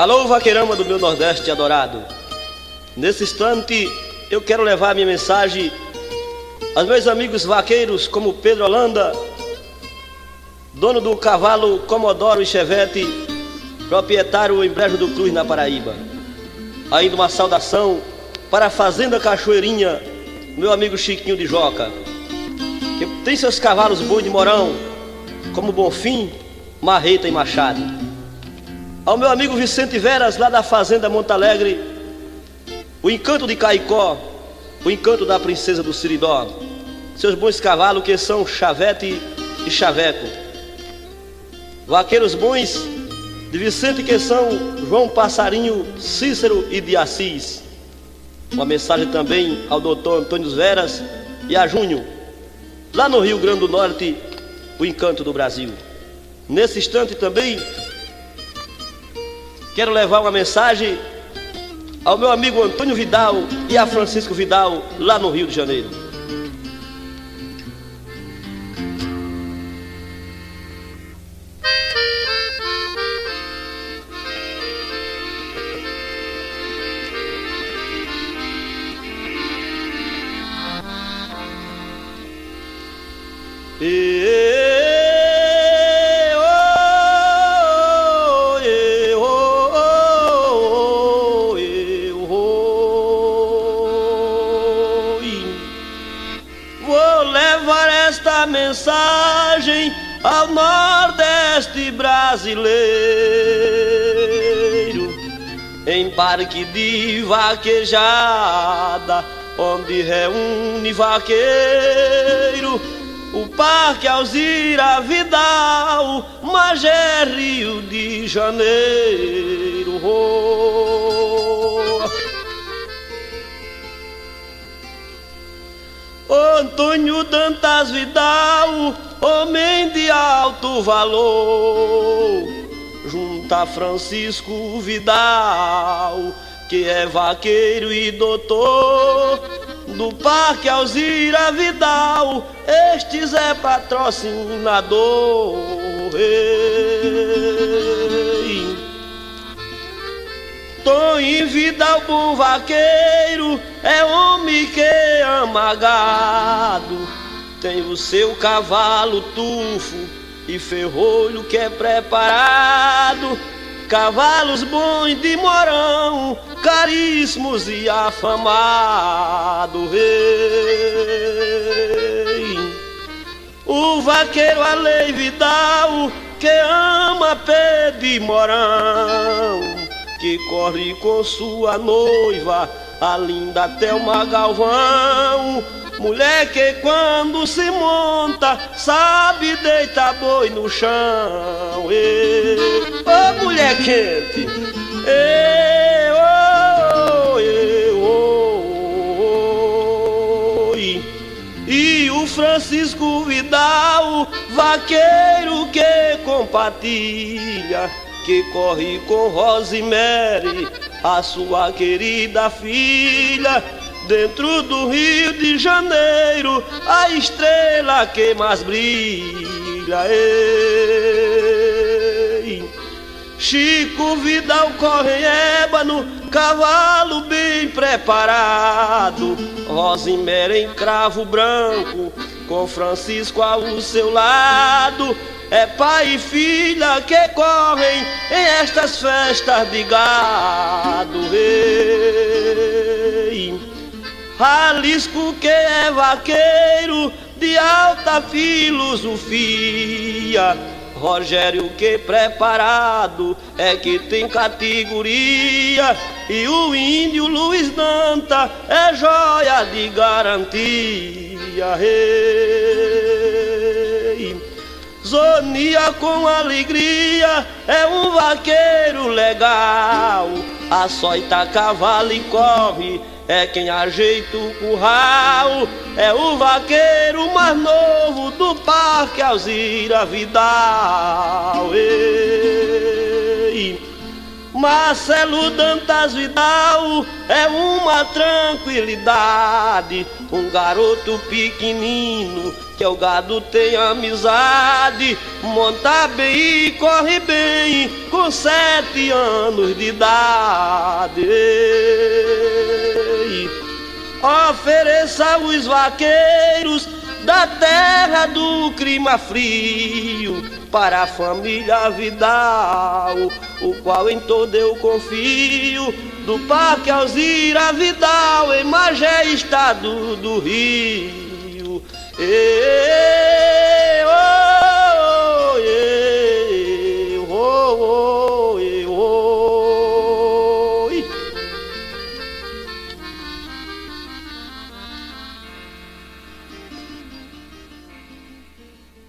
Alô, vaqueirama do meu Nordeste adorado. Nesse instante eu quero levar minha mensagem aos meus amigos vaqueiros como Pedro Holanda, dono do cavalo Comodoro e Chevette, proprietário em Brejo do Cruz, na Paraíba. Ainda uma saudação para a Fazenda Cachoeirinha, meu amigo Chiquinho de Joca, que tem seus cavalos boi de Morão, como Bonfim, Marreta e Machado. Ao meu amigo Vicente Veras, lá da Fazenda Monte Alegre, o encanto de Caicó, o encanto da Princesa do Siridó, seus bons cavalos que são Chavete e Chaveco. Vaqueiros bons de Vicente que são João Passarinho, Cícero e de Assis. Uma mensagem também ao doutor Antônio Veras e a Júnior, lá no Rio Grande do Norte, o encanto do Brasil. Nesse instante também quero levar uma mensagem ao meu amigo Antônio Vidal e a Francisco Vidal, lá no Rio de Janeiro. Vou levar esta mensagem ao Nordeste brasileiro, em parque de vaquejada, onde reúne vaqueiro, o Parque Alzira Vidal, Magé, Rio de Janeiro. Antônio Dantas Vidal, homem de alto valor, junto a Francisco Vidal, que é vaqueiro e doutor do Parque Alzira Vidal, estes é patrocinador. Toninho Vidal, bom vaqueiro, é homem que ama gado, tem o seu cavalo tufo e ferrolho que é preparado, cavalos bons de Morão, caríssimos e afamados. O vaqueiro Alei Vidal, que ama pé de Morão, que corre com sua noiva, a linda Thelma Galvão, mulher que quando se monta sabe deitar boi no chão. Ô mulher quente, e o Francisco Vidal, vaqueiro que compartilha, que corre com Rosemary, a sua querida filha, dentro do Rio de Janeiro, a estrela que mais brilha. Chico Vidal corre em ébano, cavalo bem preparado, Rosemary em cravo branco, com Francisco ao seu lado. É pai e filha que correm em estas festas de gado. Jalisco que é vaqueiro de alta filosofia, Rogério que preparado é que tem categoria, e o índio Luiz Danta é joia de garantia. Zonia com alegria é um vaqueiro legal, açoita cavalo e corre, é quem ajeita o curral, é o vaqueiro mais novo do Parque Alzira Vidal. Marcelo Dantas Vidal é uma tranquilidade, um garoto pequenino que o gado tem amizade, monta bem e corre bem com 7 anos de idade. Ofereça os vaqueiros da terra do clima frio para a família Vidal, o qual em todo eu confio, do Parque Alzira Vidal, em Magé, estado do Rio.